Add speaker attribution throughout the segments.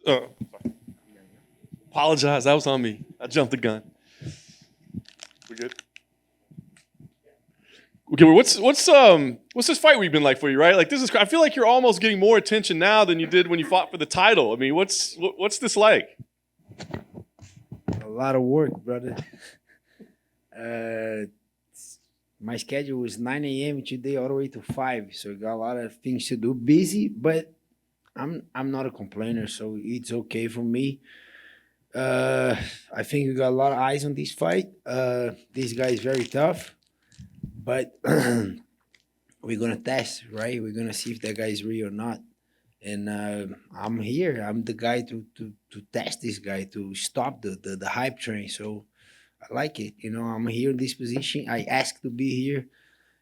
Speaker 1: Oh, apologize. That was on me. I jumped the gun. We good? Okay, well, what's this fight week been like for you, right? Like this is. I feel like you're almost getting more attention now than you did when you fought for the title. I mean, what's this like?
Speaker 2: A lot of work, brother. Uh, my schedule was 9 a.m. today all the way to 5, so I got a lot of things to do. Busy, but I'm not a complainer, so it's okay for me. Uh, I think we got a lot of eyes on this fight. This guy is very tough, but we're gonna test, right? We're gonna see if that guy is real or not. And I'm here. I'm the guy to test this guy to stop the hype train. So I like it. I'm here in this position. I asked to be here,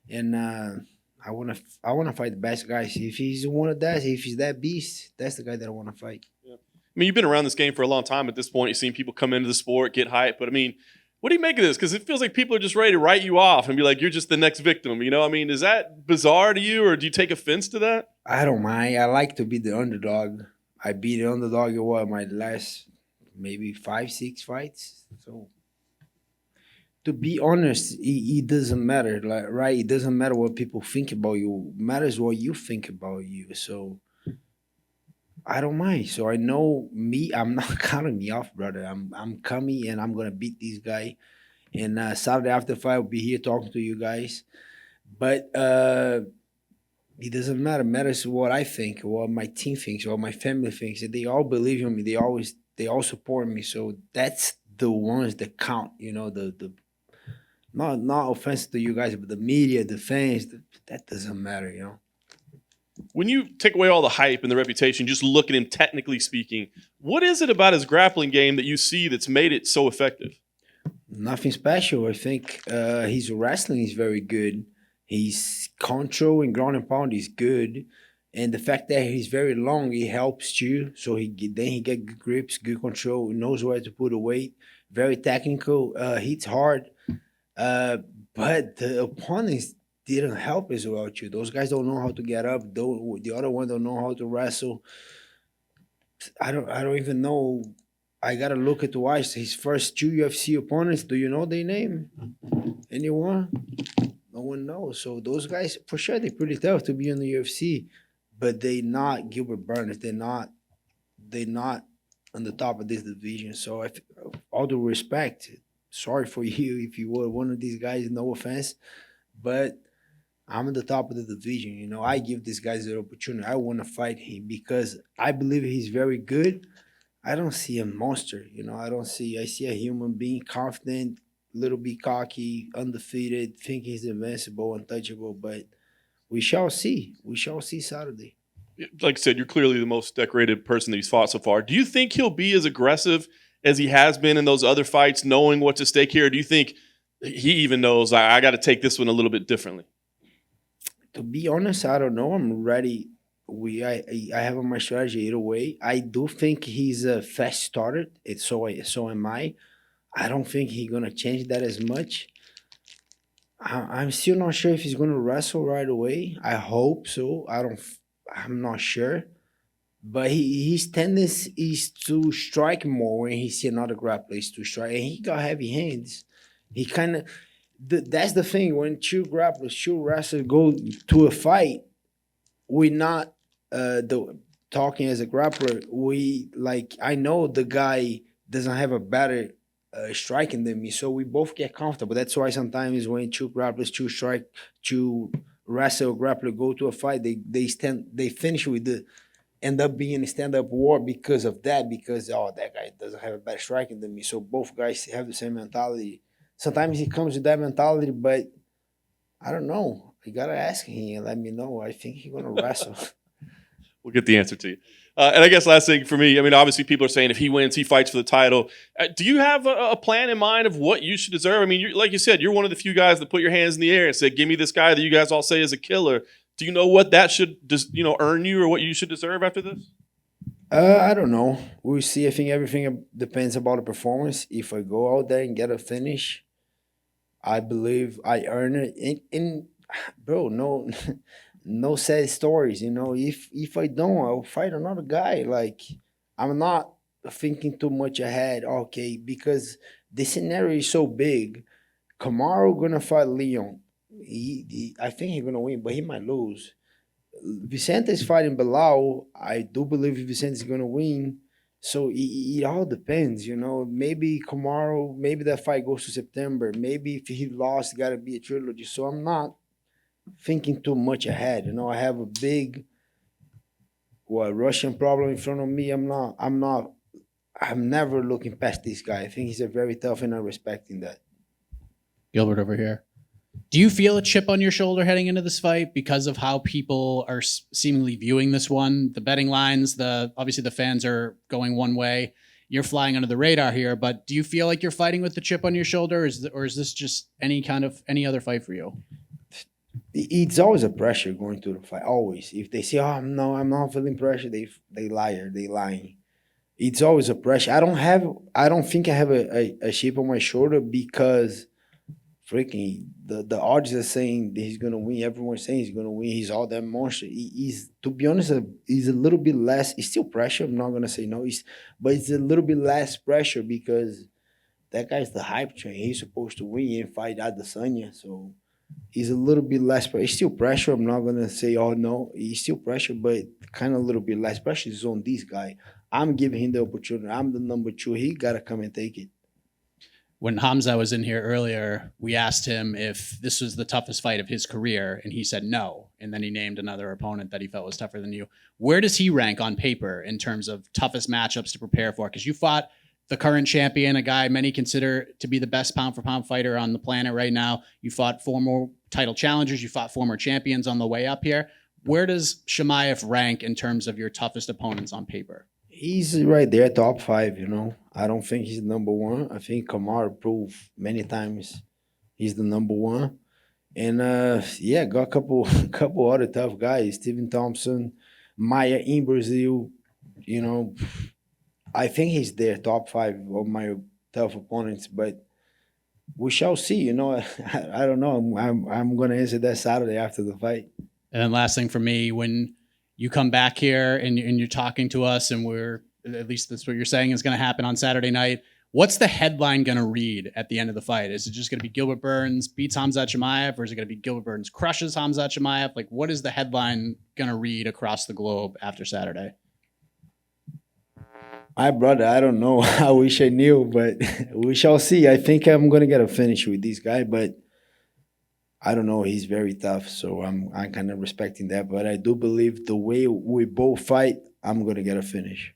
Speaker 2: and I wanna fight the best guys. If he's one of that, if he's that beast, that's the guy that I wanna fight.
Speaker 1: I mean, you've been around this game for a long time at this point. You've seen people come into the sport, get hyped. But I mean, what do you make of this? Because it feels like people are just ready to write you off and be like, you're just the next victim. You know, I mean, is that bizarre to you, or do you take offense to that?
Speaker 2: I don't mind. I like to be the underdog. I beat the underdog in what my last maybe 5, 6 fights. So to be honest, it doesn't matter, like, right? It doesn't matter what people think about you. It matters what you think about you. So I don't mind. So I know me. I'm not counting me off, brother. I'm coming and I'm gonna beat this guy. And Saturday after the fight, I'll be here talking to you guys. But it doesn't matter. Matters what I think, what my team thinks, what my family thinks. And they all believe in me. They all support me. So that's the ones that count. The not offensive to you guys, but the media, the fans, that doesn't matter.
Speaker 1: When you take away all the hype and the reputation, just look at him technically speaking, what is it about his grappling game that you see that's made it so effective?
Speaker 2: Nothing special. I think his wrestling is very good. His control and ground and pound is good, and the fact that he's very long, it helps too. So then he get good grips, good control, knows where to put the weight. Very technical. Hits hard, uh, but the opponents didn't help as well too. Those guys don't know how to get up. The other one don't know how to wrestle. I don't even know. I gotta look at watch his first two UFC opponents. Do you know their name? Anyone? No one knows. So those guys, for sure, they're pretty tough to be in the UFC, but they not Gilbert Burns. They're not on the top of this division. So all due respect, sorry for you if you were one of these guys. No offense, but I'm at the top of the division. I give these guys the opportunity. I want to fight him because I believe he's very good. I don't see a monster. I see a human being confident, little bit cocky, undefeated, think he's invincible, untouchable. But we shall see. We shall see Saturday.
Speaker 1: Like I said, you're clearly the most decorated person that he's fought so far. Do you think he'll be as aggressive as he has been in those other fights, knowing what's at stake here? Or do you think he even knows I got to take this one a little bit differently?
Speaker 2: To be honest, I don't know. I'm ready. I have on my strategy either way. I do think he's a fast starter. So am I. I don't think he's gonna change that as much. I'm still not sure if he's gonna wrestle right away. I hope so. I'm not sure. But his tendency is to strike more when he see another grappler is to strike, and he got heavy hands. He kind of that's the thing when two wrestlers go to a fight. We're not the talking as a grappler. We like I know the guy doesn't have a better striking than me, so we both get comfortable. That's why sometimes when two grapplers, two wrestle grappler go to a fight, they finish with the end up being a stand up war because of that. Because that guy doesn't have a better striking than me, so both guys have the same mentality. Sometimes he comes with that mentality, but I don't know. You gotta ask him and let me know. I think he's gonna wrestle.
Speaker 1: We'll get the answer to you. And I guess last thing for me, I mean, obviously people are saying if he wins, he fights for the title. Do you have a plan in mind of what you should deserve? I mean, like you said, you're one of the few guys that put your hands in the air and said, give me this guy that you guys all say is a killer. Do you know what that should just, earn you or what you should deserve after this?
Speaker 2: I don't know. We'll see. I think everything depends about the performance. If I go out there and get a finish, I believe I earn it. Bro, no, no sad stories. If I don't, I'll fight another guy. Like I'm not thinking too much ahead. Okay, because the scenario is so big. Kamaru gonna fight Leon. I think he's gonna win, but he might lose. Vicente is fighting Bilal. I do believe Vicente is gonna win. So it all depends, you know. Maybe Kamaru, maybe that fight goes to September. Maybe if he lost, it gotta be a trilogy. So I'm not thinking too much ahead. You know, I have a big Russian problem in front of me. I'm never looking past this guy. I think he's a very tough and I'm respecting that.
Speaker 3: Gilbert over here. Do you feel a chip on your shoulder heading into this fight because of how people are seemingly viewing this one? The betting lines, obviously the fans are going one way. You're flying under the radar here, but do you feel like you're fighting with the chip on your shoulder, or is this just any other fight for you?
Speaker 2: It's always a pressure going to the fight. Always, if they say, "Oh no, I'm not feeling pressure," they liar, they lying. It's always a pressure. I don't think I have a chip on my shoulder because freaking the odds are saying that he's gonna win. Everyone's saying he's gonna win. He's all that monster. He's, to be honest, he's a little bit less. It's still pressure. I'm not gonna say no. But it's a little bit less pressure because that guy's the hype train. He's supposed to win and fight Adesanya. So he's a little bit less. But it's still pressure. I'm not gonna say oh no. He's still pressure, but kind of a little bit less pressure is on this guy. I'm giving him the opportunity. I'm the number two. He gotta come and take it.
Speaker 3: When Khamzat was in here earlier, we asked him if this was the toughest fight of his career, and he said no. And then he named another opponent that he felt was tougher than you. Where does he rank on paper in terms of toughest matchups to prepare for? Because you fought the current champion, a guy many consider to be the best pound for pound fighter on the planet right now. You fought former title challengers. You fought former champions on the way up here. Where does Chimaev rank in terms of your toughest opponents on paper?
Speaker 2: He's right there, top five, you know. I don't think he's number one. I think Kamaru proved many times he's the number one. And yeah, got a couple couple other tough guys. Stephen Thompson, Maya in Brazil, you know. I think he's there, top five of my tough opponents, but we shall see, you know. I don't know. I'm gonna answer that Saturday after the fight.
Speaker 3: And then last thing for me, when you come back here and you're talking to us and we're, at least that's what you're saying is going to happen on Saturday night, what's the headline going to read at the end of the fight? Is it just going to be Gilbert Burns beats Khamzat Chimaev, or is it going to be Gilbert Burns crushes Khamzat Chimaev? Like, what is the headline going to read across the globe after Saturday?
Speaker 2: My brother, I don't know. I wish I knew, but we shall see. I think I'm gonna get a finish with this guy, but I don't know. He's very tough, so I'm kind of respecting that. But I do believe the way we both fight, I'm gonna get a finish.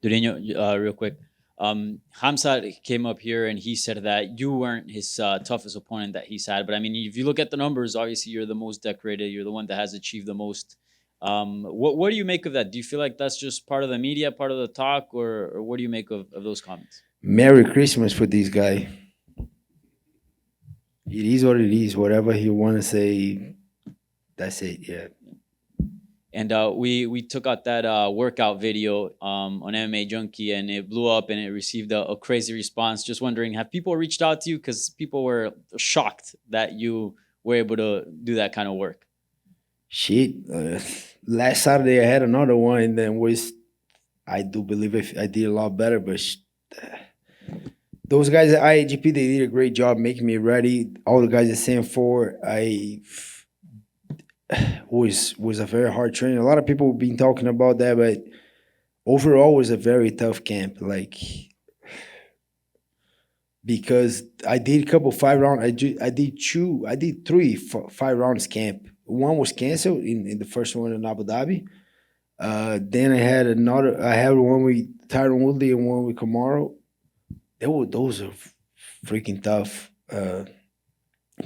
Speaker 4: Durinho, real quick. Khamzat came up here and he said that you weren't his toughest opponent that he's had. But I mean, if you look at the numbers, obviously you're the most decorated. You're the one that has achieved the most. What do you make of that? Do you feel like that's just part of the media, part of the talk, or what do you make of those comments?
Speaker 2: Merry Christmas for this guy. It is what it is. Whatever he want to say, that's it. Yeah.
Speaker 4: And we took out that workout video on MMA Junkie, and it blew up, and it received a crazy response. Just wondering, have people reached out to you? Because people were shocked that you were able to do that kind of work.
Speaker 2: Shit. Last Saturday I had another one, and then I do believe I did a lot better, but those guys at IAGP, they did a great job making me ready. All the guys at Sanford, was a very hard training. A lot of people have been talking about that, but overall it was a very tough camp. Like, because I did a couple 5 round. I did three 5 rounds camp. One was canceled in the first one in Abu Dhabi. Then I had one with Tyron Woodley and one with Kamaru. Those are freaking tough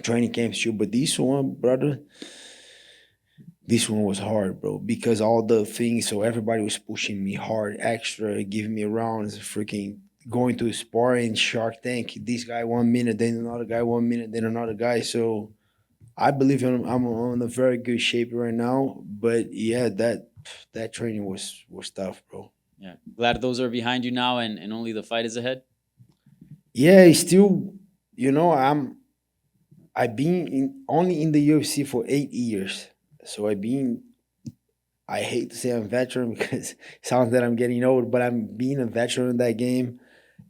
Speaker 2: training camps too. But this one, brother, this one was hard, bro, because all the things. So everybody was pushing me hard, extra, giving me rounds, freaking going to sparring, Shark Tank. This guy 1 minute, then another guy 1 minute, then another guy. So I believe I'm on a very good shape right now. But yeah, that training was tough, bro.
Speaker 4: Yeah, glad those are behind you now, and only the fight is ahead.
Speaker 2: Yeah, it's still, you know, I've been only in the UFC for 8 years. So I hate to say I'm veteran because it sounds that I'm getting old, but I'm being a veteran in that game,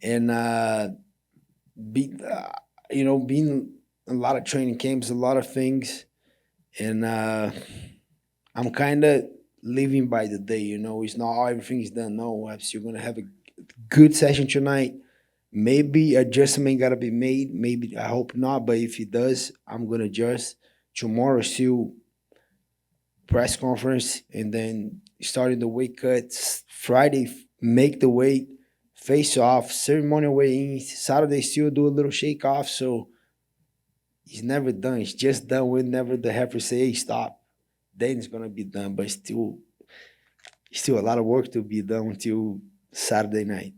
Speaker 2: and be being a lot of training camps, a lot of things, and I'm kind of living by the day. It's not all everything is done. No, I'm still gonna have a good session tonight. Maybe adjustment gotta be made. Maybe I hope not, but if it does, I'm gonna adjust. Tomorrow still press conference, and then starting the weight cuts. Friday make the weight, face off, ceremonial weigh-ins. Saturday still do a little shake off. So it's never done. It's just done whenever the heifer say, "Hey, stop." Then it's gonna be done, but still a lot of work to be done until Saturday night.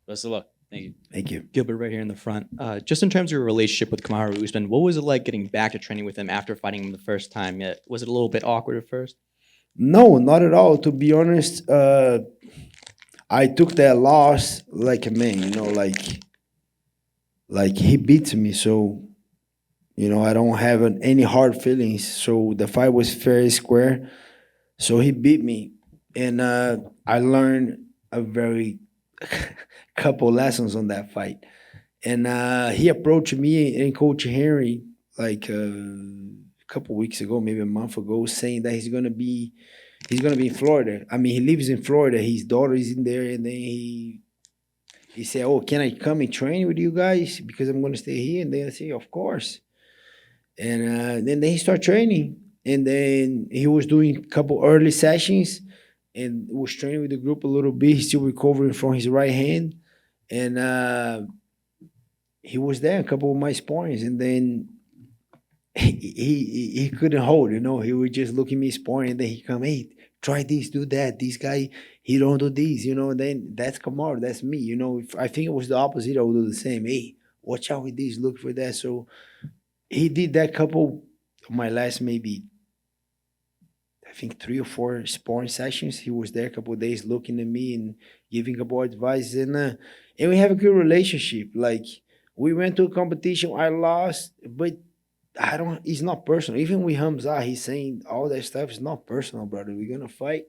Speaker 4: Best of luck. Thank you.
Speaker 2: Thank you.
Speaker 5: Gilbert, right here in the front. Just in terms of your relationship with Kamaru Usman, what was it like getting back to training with him after fighting him the first time? Was it a little bit awkward at first?
Speaker 2: No, not at all. To be honest, I took that loss like a man. Like he beats me, so I don't have any hard feelings. So the fight was fair square. So he beat me, and I learned a very couple lessons on that fight. And he approached me and Coach Henry like a couple weeks ago, maybe a month ago, saying that he's gonna be in Florida. I mean, he lives in Florida. His daughter is in there, and then he said, "Oh, can I come and train with you guys? Because I'm gonna stay here." And then I say, "Of course." And then he started training, and then he was doing a couple early sessions, and was training with the group a little bit. He's still recovering from his right hand, and he was there a couple of my sparrings, and then he couldn't hold. He would just look at me sparring, and then he come, "Hey, try this, do that. This guy, he don't do this." And then that's Kamaru, that's me. If I think it was the opposite, I would do the same. "Hey, watch out with this, look for that." So he did that couple of my last maybe, I think 3 or 4 sparring sessions. He was there a couple of days looking at me and giving a couple of advice, and we have a good relationship. Like, we went to a competition, I lost, but it's not personal. Even with Khamzat, he's saying all that stuff is not personal, brother. We're gonna fight.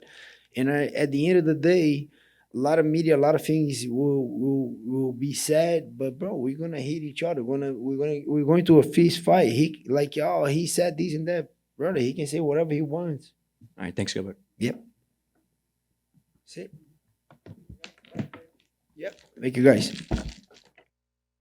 Speaker 2: And at the end of the day, a lot of media, a lot of things will be said, but bro, we're gonna hit each other. We're going to a fist fight. He said this and that, brother. He can say whatever he wants.
Speaker 5: All right, thanks, Gilbert.
Speaker 2: Yep. That's it. Yep. Thank you, guys.